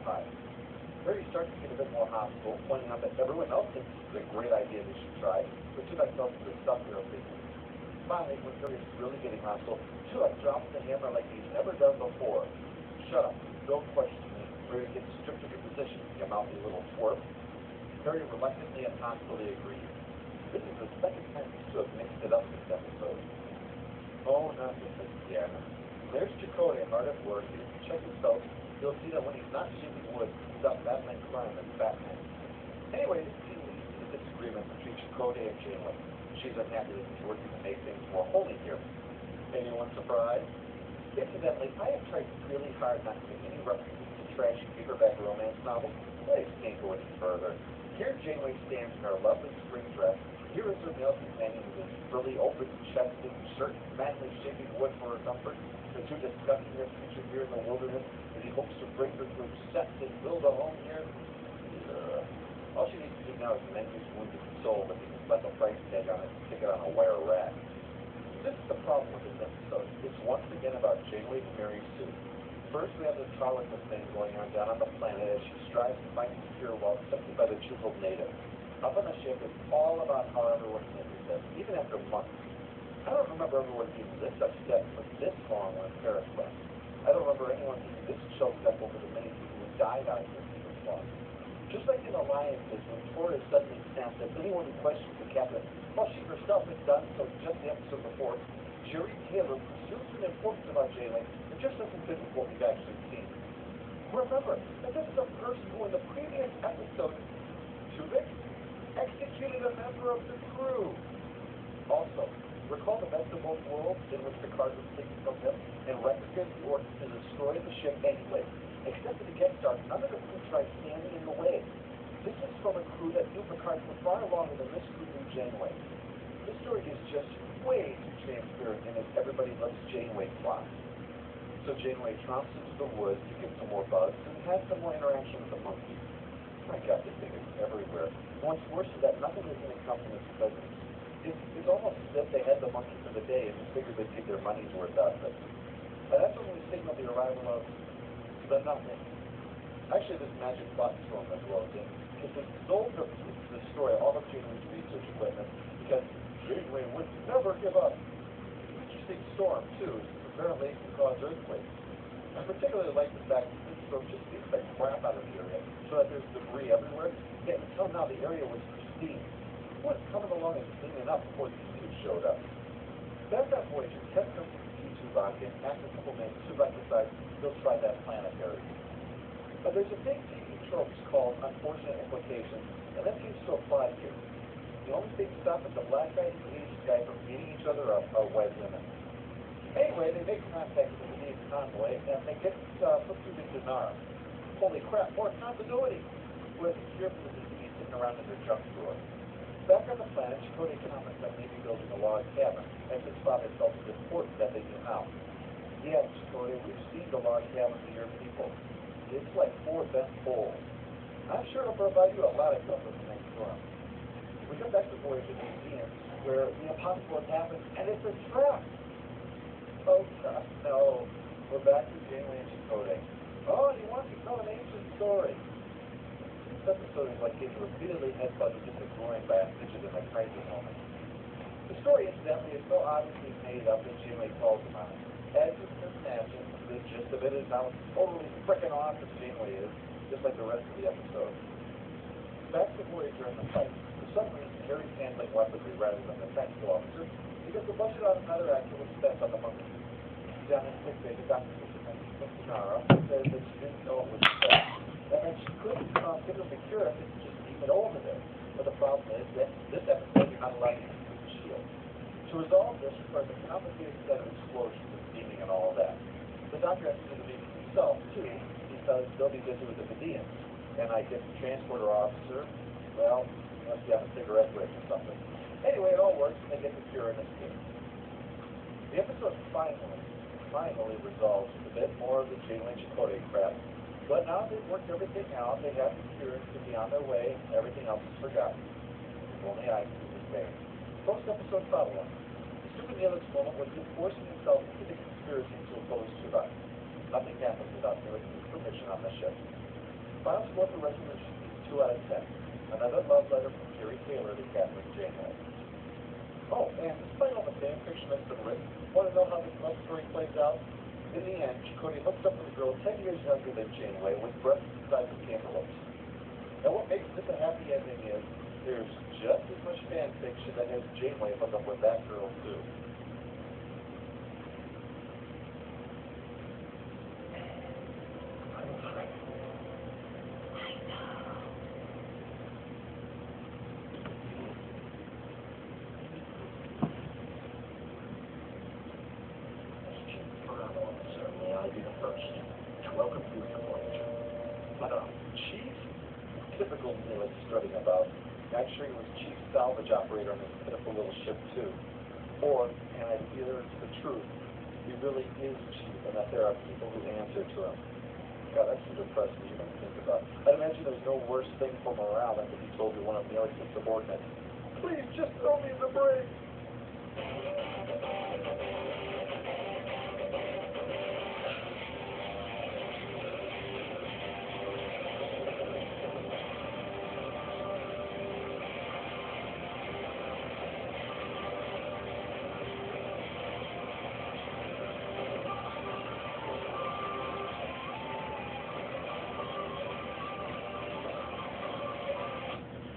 occupied. Harry starts to get a bit more hostile, pointing out that everyone else thinks it's a great idea they should try, but Tuvok tells him to stop their opinion. Finally, when Harry is really getting hostile, Tuvok drops the hammer like he's never done before. Shut up, don't question me. Harry gets stripped of your position, you mouthy little twerp. Harry reluctantly and hostilely agrees. This is the second time these two have mixed it up this episode. Oh, not this again. There's Chakotay hard at work, and if you check himself, you'll see that when he's not shooting wood, he's up Batman crime as Batman. Anyway, this scene leads to the disagreement between Chakotay and Janeway. She's unhappy that he's working to make things more holy here. Anyone surprised? Incidentally, I have tried really hard not to make any references to trashy paperback romance novels, but I can't go any further. Here Janeway stands in her lovely spring dress. Here is her male companion with his frilly, open-chested shirt, madly shaping wood for her comfort. The two discussing their future here in the wilderness as he hopes to bring her to accept and build a home here. All she needs to do now is mend his wounded soul with a special price tag on it and stick it on a wire rack. This is the problem with this episode. It's once again about Janeway and Mary Sue. First, we have the Trollopus thing going on down on the planet as she strives to find secure while accepted by the chiseled native. Up on the ship, it's all about how everyone handles this, even after months. I don't remember everyone being this upset for this long when Paris left. I don't remember anyone being this choked up over the many people who died out here this long. Just like in Alliances, when Torres suddenly snapped at anyone who questions the captain, while she herself had done so just the episode before, Jerry Taylor pursues an importance about Janeway that just doesn't fit with what we've actually seen. Remember that this is a person who in the previous episode, Tuvok, executed a member of the crew. Also, recall the best of both worlds in which the card was taken from him and replicated the orders to destroy the ship anyway, except that against our none of the crew tried standing in the way. This is from a crew that knew Picard for far longer than this crew knew Janeway. This story is just way too transparent in its everybody loves Janeway plot. So Janeway tromps into the woods to get some more bugs and has some more interaction with the monkeys. My God, this thing is everywhere. And what's worse is that nothing is going to come from its presence. It's almost as if they had the monkey for the day and just figured they'd get their money's worth out of it. And that's when we signal the arrival of the nothing. Actually, this magic plot storm that blows in is the sole purpose is to destroy all of Janeway's research equipment because Janeway would never give up. Interesting storm, too, since apparently it can cause earthquakes. I particularly like the fact that this storm just beats the crap out of the area so that there's debris everywhere, yet until now the area was pristine. It was coming along and cleaning up before these two showed up. Back on Voyager, Ted comes to see Tuvok, and after a couple minutes, Tuvok decides he'll try that planetary. But there's a big TV trope called unfortunate implications, and that seems to apply here. The only big stuff is the black guy and the Asian guy from beating each other up are white women. Anyway, they make contact with the Indian convoy, and they get put through the Dinar. Holy crap, more continuity! Who has a cure for the disease sitting around in their junk drawer. Back on the planet, Chakotay comments on maybe building a log cabin, as his father felt it important that they knew how. Yes, Chakotay, we've seen the log cabin of your people. It's like 4 bent poles. I'm sure it'll provide you a lot of comfort in the next storm. We come back to Voyager 18, where the impossible has happened, and it's a trap! Oh, God, no. We're back to Janeway and Chakotay. Oh, and he wants to tell an ancient story. This episode is like getting repeatedly headbutted into the groin by a midget in a crisis moment. The story, incidentally, is so obviously made up that Janeway calls him on it. As you can imagine, the gist of it is how totally frickin' awesome Janeway is, just like the rest of the episode. Back to Voyager and the fight. For some reason, Harry's handling weaponry rather than the technical officer, because the budget on another actor was spent on the monkey. Down in sick bay, the doctor Sonara says that she didn't know it was sick, and that she couldn't give him the cure if they could just leave it over there. But the problem is that this episode you're not allowed to use the shield. To resolve this requires a complicated set of explosions and steaming and all of that. The doctor has to do the meeting himself, too, because they'll be busy with the Medians. And I guess the transporter officer, well, must be on a cigarette break or something. Anyway, it all works, and they get the cure and escape. The episode finally resolves a bit more of the Janeway and Chakotay crap, but now they've worked everything out, they have the cure to be on their way, everything else is forgotten. If only I could do the same. Post-episode follow-up. The stupid Neelix moment was him forcing himself into the conspiracy to oppose Tuvok. Nothing happens without Neelix's permission on the ship. final score for resolution is 2 out of 10. Another love letter from Gary Taylor to Catherine Janeway. Oh, and despite all the fan fiction that's been written, want to know how this love story plays out? In the end, Chakotay hooks up with a girl 10 years younger than Janeway with breasts the size of cantaloupes. Now what makes this a happy ending is there's just as much fan fiction that has Janeway hook up with that girl too. I'm afraid. I'll be the first to welcome you to Voyager. But, Chief, typical Neelix strutting about. Actually, he was Chief Salvage Operator on this pitiful little ship, too. Or, and I fear it's the truth, he really is Chief, and that there are people who answer to him. God, that's some depressing to even think about. I'd imagine there's no worse thing for morale than to be told you're one of Neelix's subordinates. Please, just throw me in the brig!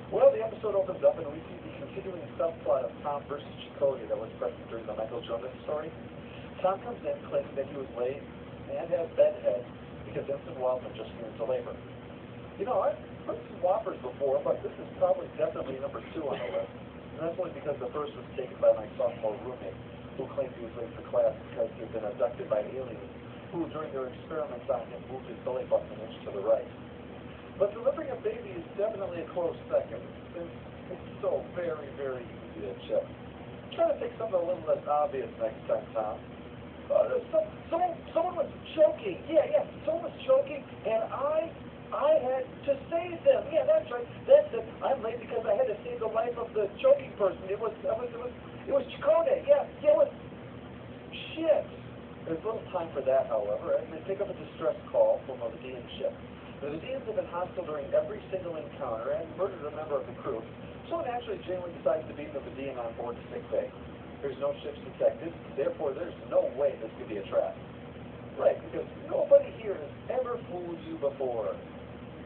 Well, the episode opens up and we see the continuing subplot of Tom versus Chakotay that was present during the Michael Jonas story. Tom comes in claiming that he was late and has bedhead because Ensign Wildman just went into labor. You know, I've heard some whoppers before, but this is probably definitely number 2 on the list. And that's only because the first was taken by my sophomore roommate, who claimed he was late for class because he had been abducted by aliens, who during their experiments on him moved his belly button an inch to the right. But delivering a baby is definitely a close second, since it's so very, very easy to check. Try to take something a little less obvious next time, Tom. Someone was choking. Yeah, someone was choking, and I had to save them. Yeah, that's right. That's it. I'm late because I had to save the life of the choking person. It was Chakotay. Yeah, it was. Shit. There's little time for that, however, and they pick up a distress call from a Vidian ship. The Vidians have been hostile during every single encounter and murdered a member of the crew, so naturally Janeway decides to beam the Vidian on board the sick bay. There's no ship's detected, therefore there's no way this could be a trap. Right, because nobody here has ever fooled you before,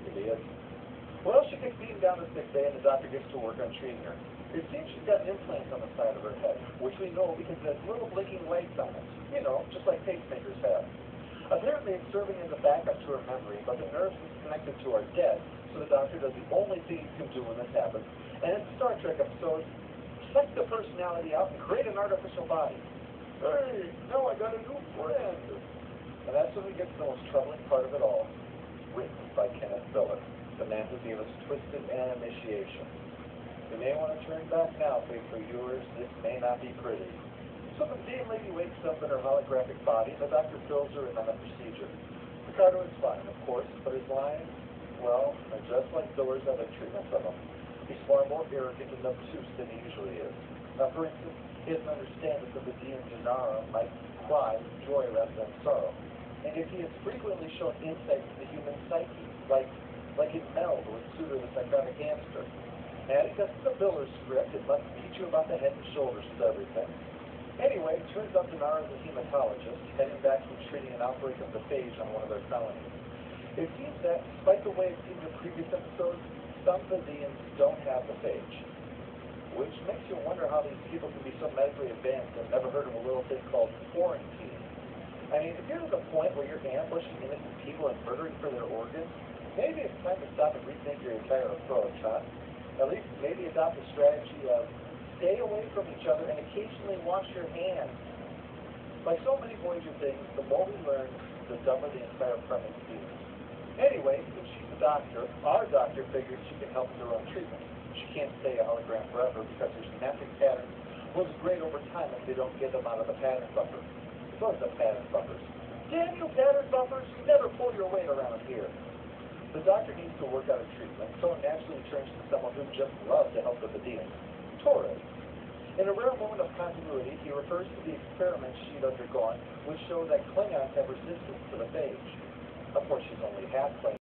idiot. Well, she gets beamed down to sick bay and the doctor gets to work on treating her. It seems she's got an implant on the side of her head, which we know because it has little blinking lights on it. You know, just like pacemakers have. Apparently it's serving as a backup to her memory, but the nerves connected to are dead, so the doctor does the only thing he can do when this happens. And it's a Star Trek episode, suck the personality out and create an artificial body. Hey, now I got a new friend. And that's when we get to the most troubling part of it all. Written by Kenneth Miller, the man who gave us Twisted and Initiation. You may want to turn back now, faithful viewers. This may not be pretty. So the Vidian lady wakes up in her holographic body, and the doctor fills her in on the procedure. Ricardo is fine, of course, but his lines, well, are just like Miller's other treatments of him. He's far more arrogant and obtuse than he usually is. Now, for instance, he doesn't understand that the Vidian Janara might cry with joy rather than sorrow. And if he has frequently shown insight into the human psyche, like in Meld with Suter the psychotic hamster. Adding that to the Miller script, it must teach you about the head and shoulders to everything. Anyway, it turns out Janara is a hematologist, heading back from treating an outbreak of the phage on one of their colonies. It seems that, despite the way it's seen in previous episodes, some Vidians don't have the phage. Which makes you wonder how these people can be so medically advanced and never heard of a little thing called quarantine. I mean, if you're to the point where you're ambushing innocent people and murdering for their organs, maybe it's time to stop and rethink your entire approach, huh? At least maybe adopt a strategy of stay away from each other and occasionally wash your hands. Like so many Voyager things, the more we learn, the dumber the entire premise seems. Anyway, since she's a doctor, our doctor figures she can help with her own treatment. She can't stay a hologram forever because her synaptic patterns will degrade over time if they don't get them out of the pattern buffer. Those are the pattern buffers. Damn you pattern buffers, you never pull your weight around here. The doctor needs to work out a treatment, so it naturally turns to someone who just loves to help the Vidians. Torres. In a rare moment of continuity, he refers to the experiments she'd undergone, which show that Klingons have resistance to the phage. Of course, she's only half Klingon.